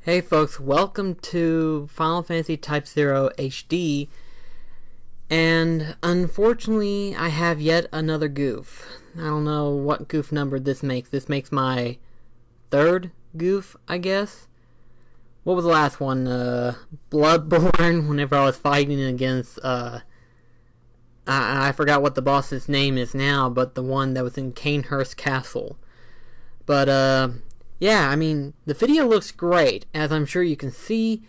Hey folks, welcome to Final Fantasy Type 0 HD, and unfortunately I have yet another goof. I don't know what goof number this makes. This makes my third goof, I guess. What was the last one? Bloodborne, whenever I was fighting against, I forgot what the boss's name is now, but the one that was in Canehurst Castle. But, yeah, I mean, the video looks great, as I'm sure you can see,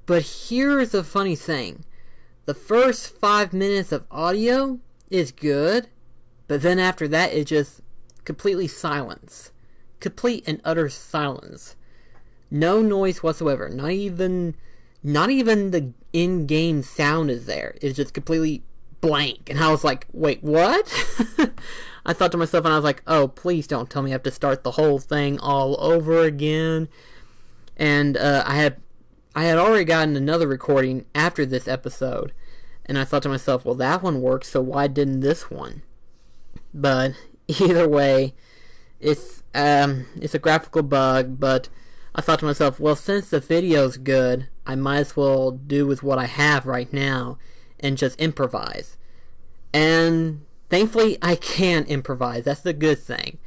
but here's the funny thing. The first 5 minutes of audio is good, but then after that it's just completely silence. Complete and utter silence. No noise whatsoever. Not even the in-game sound is there. It's just completely blank. And I was like, wait, what? I thought to myself, and I was like, oh, please don't tell me I have to start the whole thing all over again. And I had already gotten another recording after this episode, and I thought to myself, well, that one worked, so why didn't this one? But either way, it's a graphical bug, but I thought to myself, well, since the video's good, I might as well do with what I have right now and just improvise. And thankfully, I can improvise. That's the good thing.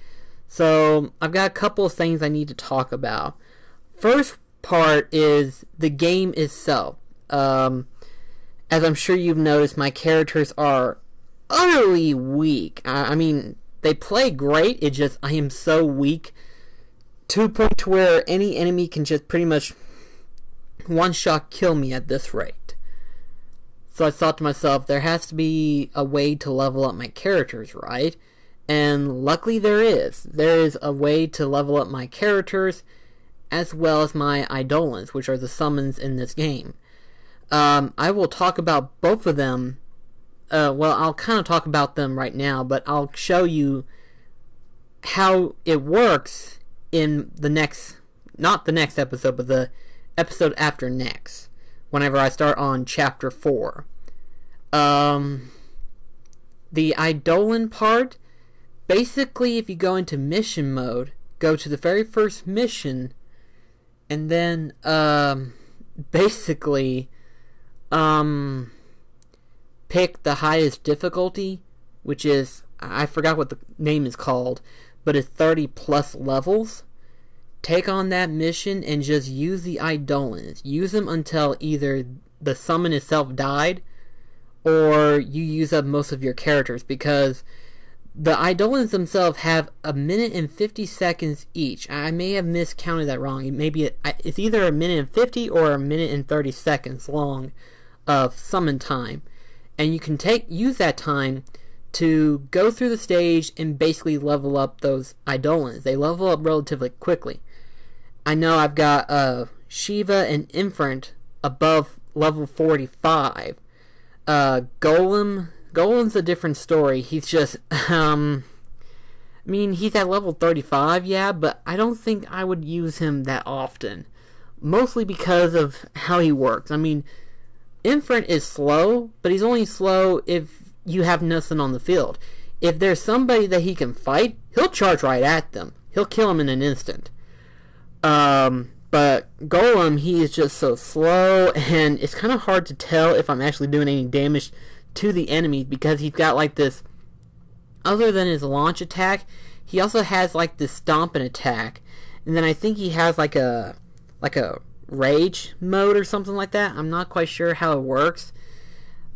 So, I've got a couple of things I need to talk about. First part is the game itself. As I'm sure you've noticed, my characters are utterly weak. I mean, they play great. It's just, I am so weak to a point to where any enemy can just pretty much one-shot kill me at this rate. So I thought to myself, there has to be a way to level up my characters, right? And luckily there is. There is a way to level up my characters as well as my Eidolons, which are the summons in this game. I will talk about both of them. Well, I'll kind of talk about them right now, but I'll show you how it works in the next, not the next episode, but the episode after next, whenever I start on Chapter 4. The Eidolon part, basically if you go into mission mode, go to the very first mission, and then, basically, pick the highest difficulty, which is, I forgot what the name is called, but it's 30 plus levels. Take on that mission and just use the Eidolons. Use them until either the summon itself died or you use up most of your characters, because the Eidolons themselves have 1 minute and 50 seconds each. I may have miscounted that wrong. It's either 1 minute and 50 or 1 minute and 30 seconds long of summon time. And you can use that time to go through the stage and basically level up those Eidolons. They level up relatively quickly. I know I've got Shiva and Infant above level 45. Golem's a different story. He's just, I mean, he's at level 35, yeah, but I don't think I would use him that often. Mostly because of how he works. I mean, Infant is slow, but he's only slow if you have nothing on the field. If there's somebody that he can fight, he'll charge right at them. He'll kill him in an instant. But Golem, he is just so slow, and it's kind of hard to tell if I'm actually doing any damage to the enemy, because he's got like this, other than his launch attack, he also has like this stomping attack, and then I think he has like a rage mode or something like that. I'm not quite sure how it works.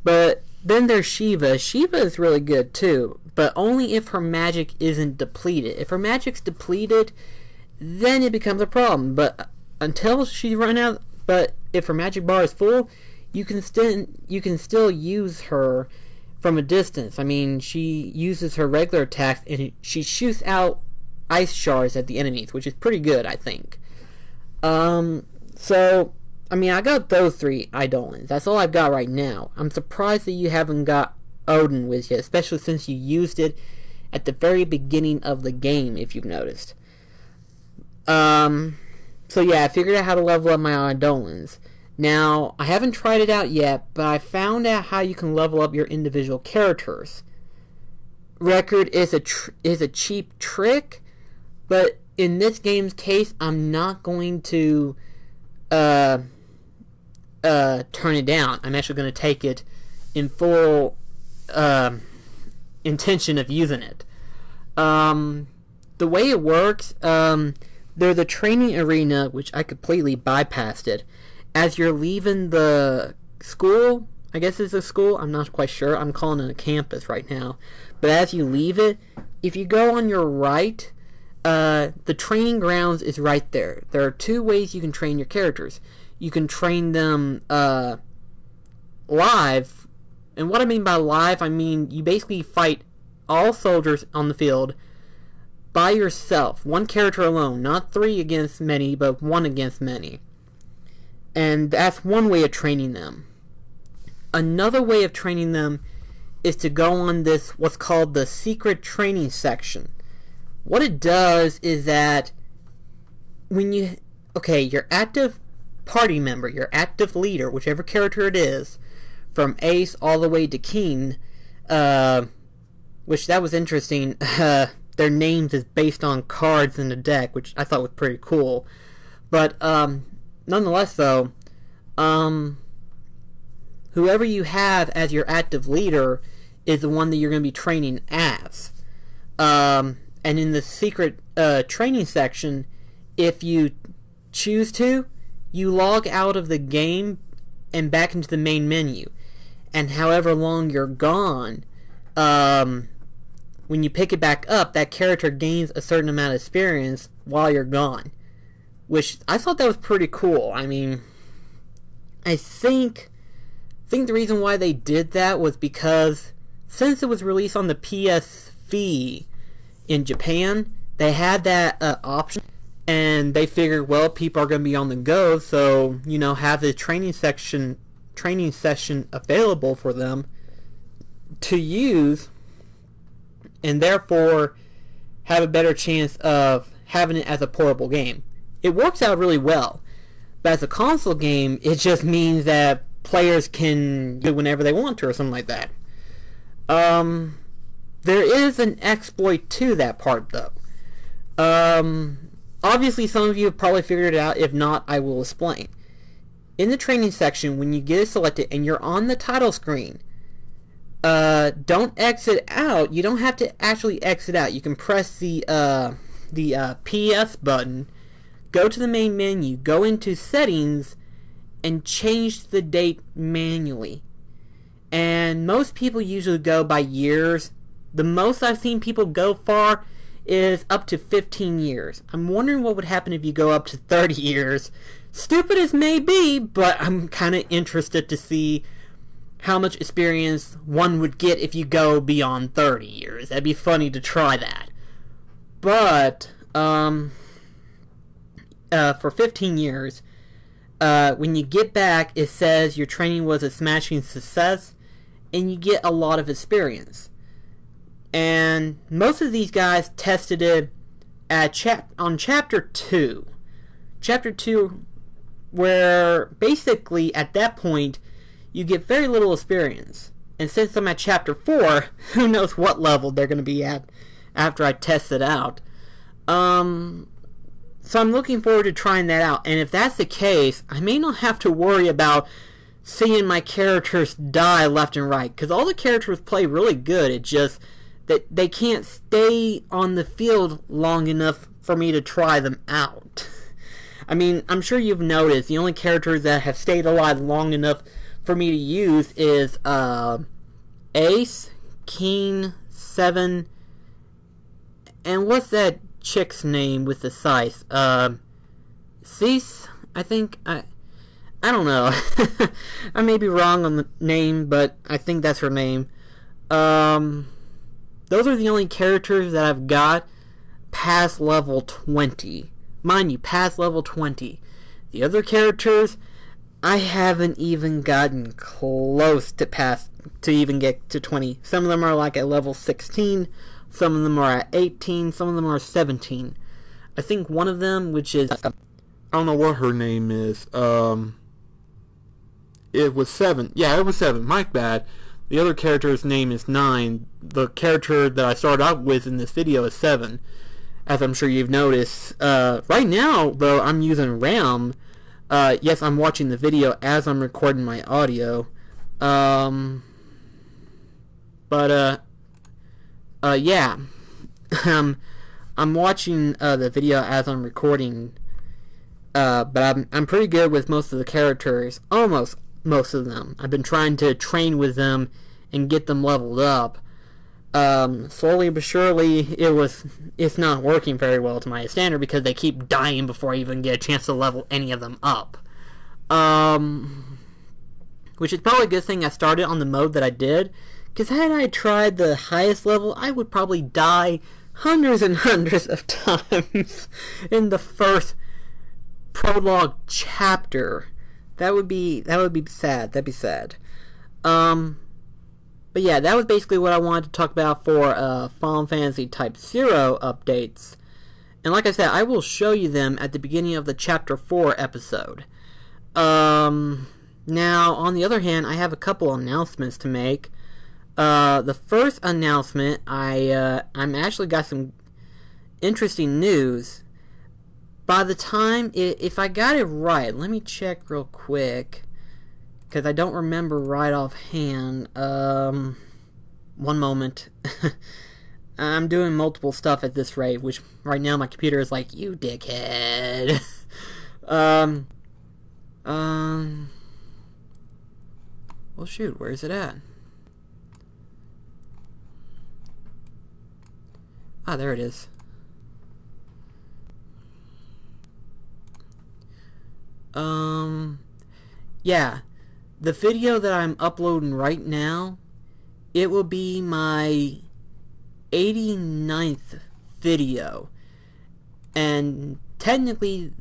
But then there's Shiva. Shiva is really good too, but only if her magic isn't depleted. If her magic's depleted, then it becomes a problem. But until she run out, but if her magic bar is full, you can still use her from a distance. I mean, she uses her regular attacks and she shoots out ice shards at the enemies, which is pretty good, I think. So, I mean, I got those 3 Eidolons. That's all I've got right now. I'm surprised that you haven't got Odin with you, especially since you used it at the very beginning of the game, if you've noticed. So yeah, I figured out how to level up my Eidolons. Now, I haven't tried it out yet, but I found out how you can level up your individual characters. Record is a cheap trick, but in this game's case, I'm not going to turn it down. I'm actually going to take it in full intention of using it. The way it works, there's a training arena, which I completely bypassed it. As you're leaving the school, I guess it's a school, I'm not quite sure, I'm calling it a campus right now. But as you leave it, if you go on your right, the training grounds is right there. There are two ways you can train your characters. You can train them live, and what I mean by live, I mean you basically fight all soldiers on the field by yourself, one character alone, not 3 against many, but 1 against many. And that's one way of training them. Another way of training them is to go on this, what's called the secret training section. What it does is that when your active party member, your active leader, whichever character it is, from Ace all the way to Keen, which that was interesting, their names is based on cards in the deck, which I thought was pretty cool. But nonetheless, though, whoever you have as your active leader is the one that you're going to be training as. And in the secret training section, if you choose to, you log out of the game and back into the main menu. And however long you're gone, when you pick it back up, that character gains a certain amount of experience while you're gone. Which I thought that was pretty cool. I mean, I think the reason why they did that was because since it was released on the PSV in Japan, they had that option, and they figured, well, people are going to be on the go, so, have the training session available for them to use, and therefore have a better chance of having it as a portable game. It works out really well, but as a console game, it just means that players can do whenever they want to or something like that. There is an exploit to that part, though. Obviously, some of you have probably figured it out. If not, I will explain. In the training section, when you get it selected and you're on the title screen, don't exit out. You don't have to actually exit out. You can press the PS button, go to the main menu, go into settings, and change the date manually. And most people usually go by years. The most I've seen people go far is up to 15 years. I'm wondering what would happen if you go up to 30 years. Stupid as may be, but I'm kind of interested to see how much experience one would get if you go beyond 30 years. That'd be funny to try that. But, for 15 years, when you get back, it says your training was a smashing success, and you get a lot of experience. And most of these guys tested it on Chapter 2. Chapter 2, where basically at that point you get very little experience. And since I'm at Chapter 4, who knows what level they're going to be at after I test it out. So I'm looking forward to trying that out. And if that's the case, I may not have to worry about seeing my characters die left and right. Because all the characters play really good. It's just that they can't stay on the field long enough for me to try them out. I mean, I'm sure you've noticed the only characters that have stayed alive long enough for me to use is Ace, Keen, Seven, and what's that chick's name with the scythe? Cease, I think. I don't know. I may be wrong on the name, but I think that's her name. Those are the only characters that I've got past level 20. Mind you, past level 20. The other characters, I haven't even gotten close to even get to 20. Some of them are like at level 16. Some of them are at 18. Some of them are 17. I think one of them, which is, I don't know what her name is. It was 7. Yeah, it was 7. My bad. The other character's name is 9. The character that I started out with in this video is 7. As I'm sure you've noticed. Right now, though, I'm using Ram. Yes, I'm watching the video as I'm recording my audio. Yeah. I'm watching the video as I'm recording, but I'm pretty good with most of the characters, almost most of them. I've been trying to train with them and get them leveled up. Slowly but surely, it's not working very well to my standard because they keep dying before I even get a chance to level any of them up. Which is probably a good thing I started on the mode that I did, because had I tried the highest level, I would probably die hundreds and hundreds of times in the first prologue chapter. That would be sad. That'd be sad. But yeah, that was basically what I wanted to talk about for Final Fantasy Type 0 updates. And like I said, I will show you them at the beginning of the Chapter 4 episode. Now, on the other hand, I have a couple announcements to make. The first announcement, I'm actually got some interesting news. By the time, if I got it right, let me check real quick, because I don't remember right offhand. One moment. I'm doing multiple stuff at this rate, which right now my computer is like, you dickhead. Well, shoot, where is it at? Ah, there it is. Yeah, the video that I'm uploading right now, it will be my 89th video. And technically,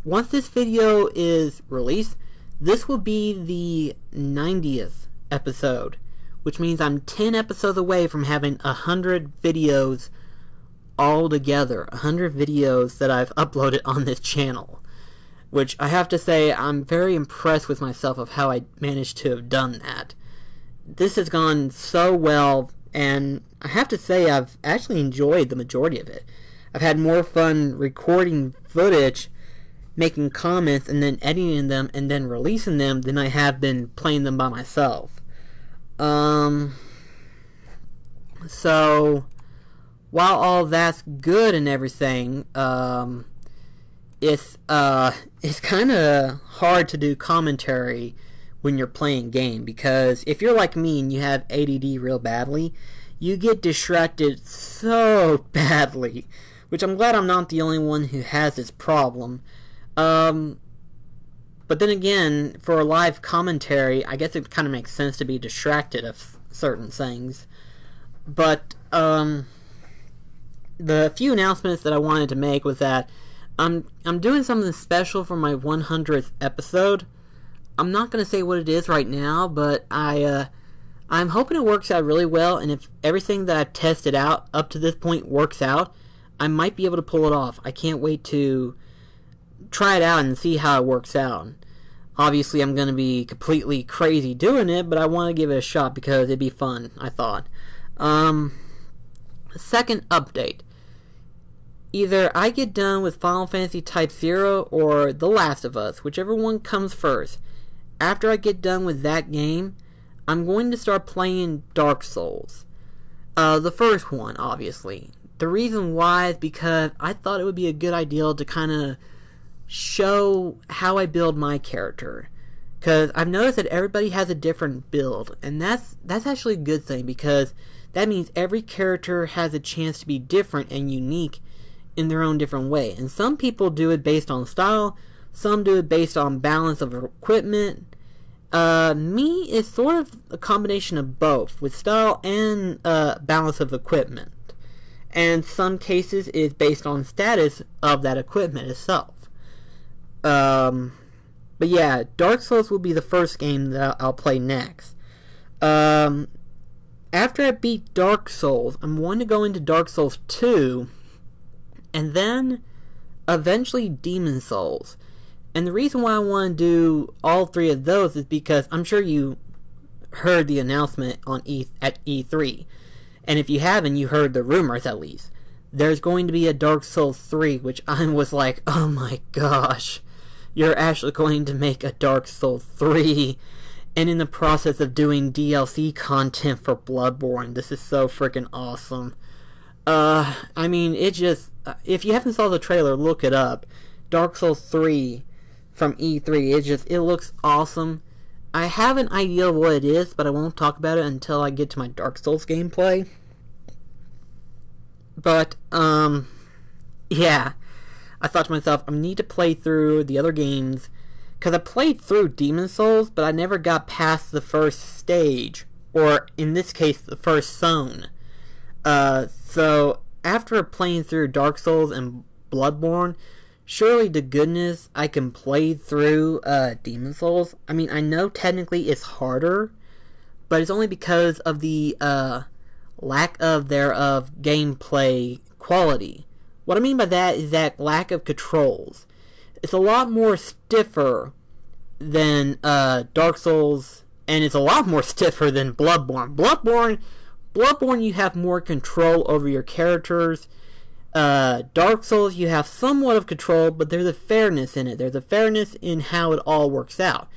once this video is released, this will be the 90th episode, which means I'm 10 episodes away from having 100 videos all together. 100 videos that I've uploaded on this channel. Which I have to say, I'm very impressed with myself of how I managed to have done that. This has gone so well, and I have to say I've actually enjoyed the majority of it. I've had more fun recording footage, making comments, and then editing them, and then releasing them than I have been playing them by myself. So, while all that's good and everything, it's kind of hard to do commentary when you're playing game, because if you're like me and you have ADD real badly, you get distracted so badly, which I'm glad I'm not the only one who has this problem. But then again, for a live commentary, I guess it kind of makes sense to be distracted of certain things. But the few announcements that I wanted to make was that I'm doing something special for my 100th episode. I'm not going to say what it is right now, but I'm hoping it works out really well, and if everything that I've tested out up to this point works out, I might be able to pull it off. I can't wait to try it out and see how it works out. Obviously, I'm going to be completely crazy doing it, but I want to give it a shot because it'd be fun, I thought. Second update. Either I get done with Final Fantasy Type 0 or The Last of Us, whichever one comes first. After I get done with that game, I'm going to start playing Dark Souls. The first one, obviously. The reason why is because I thought it would be a good idea to kind of show how I build my character. Because I've noticed that everybody has a different build, and that's actually a good thing, because that means every character has a chance to be different and unique in their own different way. And some people do it based on style, some do it based on balance of equipment. Me is sort of a combination of both, with style and balance of equipment. And some cases is based on status of that equipment itself. But yeah, Dark Souls will be the first game that I'll play next. After I beat Dark Souls, I'm going to go into Dark Souls 2, and then eventually Demon Souls. And the reason why I want to do all three of those is because I'm sure you heard the announcement on at E3. And if you haven't, you heard the rumors at least. There's going to be a Dark Souls 3, which I was like, oh my gosh. you're actually going to make a Dark Souls 3 and in the process of doing DLC content for Bloodborne. This is so freaking awesome. I mean, it just, if you haven't saw the trailer, look it up. Dark Souls 3 from E3, it looks awesome. I have an idea of what it is, but I won't talk about it until I get to my Dark Souls gameplay. But, yeah. I thought to myself, I need to play through the other games, because I played through Demon Souls, but I never got past the first stage, or in this case, the first zone. So, after playing through Dark Souls and Bloodborne, surely to goodness I can play through Demon Souls. I mean, I know technically it's harder, but it's only because of the lack of gameplay quality. What I mean by that is that lack of controls. It's a lot more stiffer than Dark Souls, and it's a lot more stiffer than Bloodborne. Bloodborne, you have more control over your characters. Dark Souls, you have somewhat of control, but there's a fairness in it. There's a fairness in how it all works out.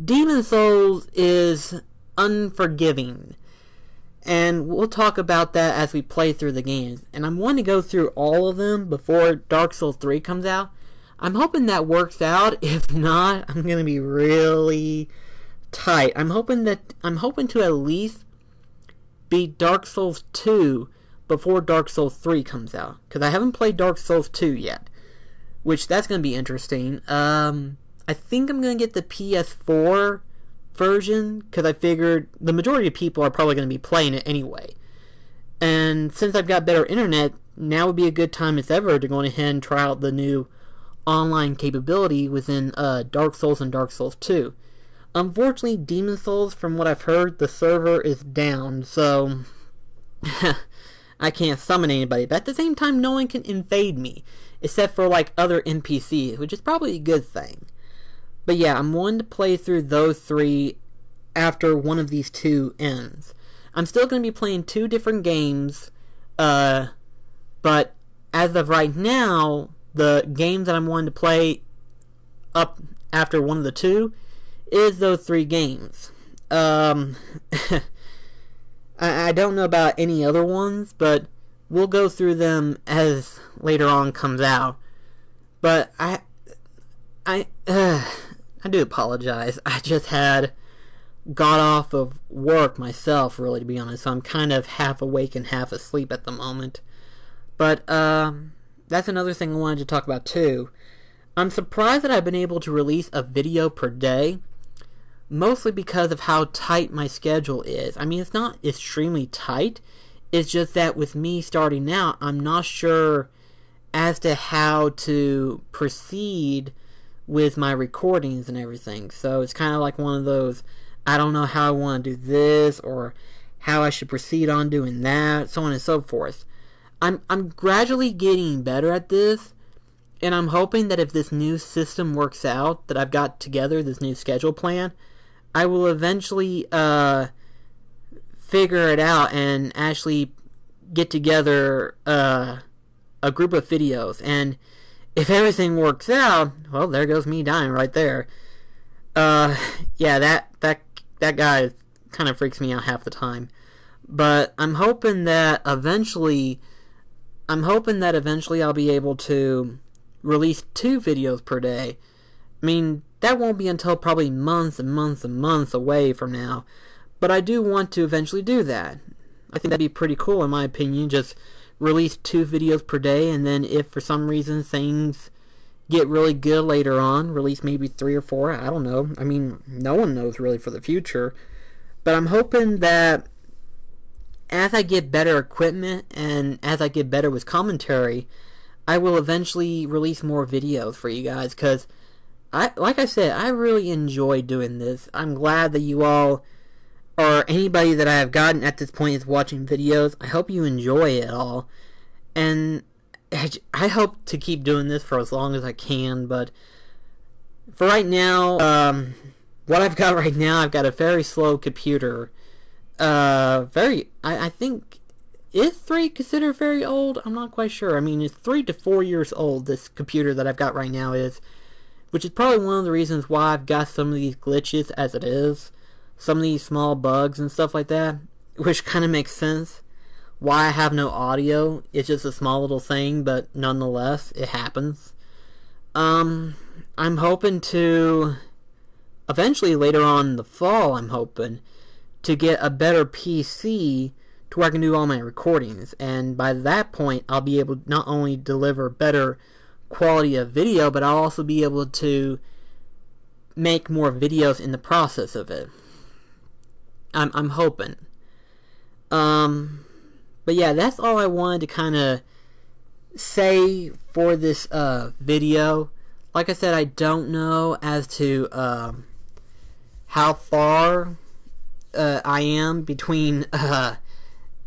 Demon Souls is unforgiving. And we'll talk about that as we play through the games. And I'm wanting to go through all of them before Dark Souls 3 comes out. I'm hoping that works out. If not, I'm going to be really tight. I'm hoping to at least beat Dark Souls 2 before Dark Souls 3 comes out. Because I haven't played Dark Souls 2 yet. Which, that's going to be interesting. I think I'm going to get the PS4 version, because I figured the majority of people are probably going to be playing it anyway. And since I've got better internet, now would be a good time as ever to go ahead and try out the new online capability within Dark Souls and Dark Souls 2. Unfortunately, Demon Souls, from what I've heard, the server is down, so I can't summon anybody. But at the same time, no one can invade me, except for like other NPCs, which is probably a good thing. But yeah, I'm wanting to play through those three after one of these two ends. I'm still going to be playing two different games, but as of right now, the games that I'm wanting to play up after one of the two is those three games. I don't know about any other ones, but we'll go through them as later on comes out. But I do apologize. I just got off of work myself, really, to be honest. So I'm kind of half awake and half asleep at the moment. But that's another thing I wanted to talk about too. I'm surprised that I've been able to release a video per day, mostly because of how tight my schedule is. I mean, it's not extremely tight. It's just that with me starting out, I'm not sure as to how to proceed with my recordings and everything. So it's kind of like one of those, I don't know how I want to do this, or how I should proceed on doing that, so on and so forth. I'm gradually getting better at this, and I'm hoping that if this new system works out, that I've got together, this new schedule plan, I will eventually figure it out and actually get together a group of videos. And if everything works out, well, there goes me dying right there. Yeah, that guy kind of freaks me out half the time. But I'm hoping that eventually I'll be able to release 2 videos per day. I mean, that won't be until probably months and months and months away from now. But I do want to eventually do that. I think that'd be pretty cool, in my opinion. Just release 2 videos per day, and then if for some reason things get really good later on, release maybe 3 or 4. I don't know. I mean, no one knows really for the future. But I'm hoping that as I get better equipment and as I get better with commentary, I will eventually release more videos for you guys, because like I said, I really enjoy doing this. I'm glad that you all, or anybody that I have gotten at this point, is watching videos. I hope you enjoy it all, and I hope to keep doing this for as long as I can. But for right now, what I've got right now, I've got a very slow computer. I think, is 3 considered very old? I'm not quite sure. I mean, it's 3 to 4 years old, this computer that I've got right now is. which is probably one of the reasons why I've got some of these glitches as it is. Some of these small bugs and stuff like that, which kind of makes sense. Why I have no audio, it's just a small little thing, but nonetheless, it happens. I'm hoping to, eventually later on in the fall, I'm hoping to get a better PC to where I can do all my recordings. And by that point, I'll be able to not only deliver better quality of video, but I'll also be able to make more videos in the process of it. I'm hoping. But yeah, that's all I wanted to kind of say for this video. Like I said, I don't know as to how far I am between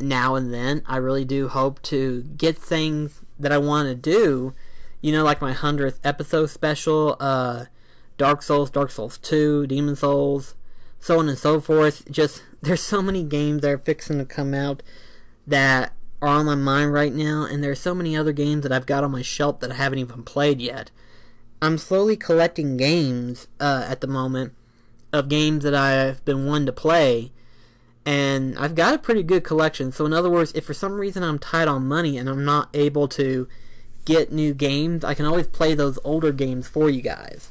now and then. I really do hope to get things that I want to do, you know, like my 100th episode special, Dark Souls 2, Demon Souls, so on and so forth. Just, there's so many games that are fixing to come out that are on my mind right now, and there's so many other games that I've got on my shelf that I haven't even played yet. I'm slowly collecting games at the moment, of games that I've been wanting to play, and I've got a pretty good collection. So in other words, if for some reason I'm tight on money and I'm not able to get new games, I can always play those older games for you guys.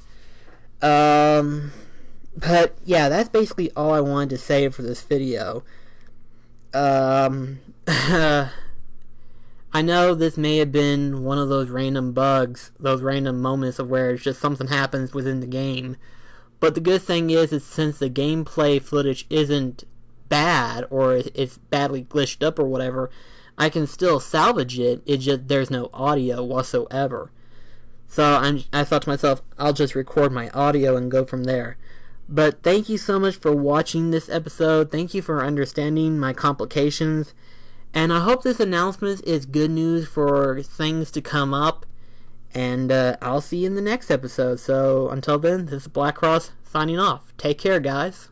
But yeah, that's basically all I wanted to say for this video. I know this may have been one of those random bugs, those random moments of where it's just something happens within the game. But the good thing is since the gameplay footage isn't bad, or it's badly glitched up or whatever, I can still salvage it. It's just there's no audio whatsoever. So I thought to myself, I'll just record my audio and go from there. But thank you so much for watching this episode. Thank you for understanding my complications. And I hope this announcement is good news for things to come up. And I'll see you in the next episode. So until then, this is Black Cross signing off. Take care, guys.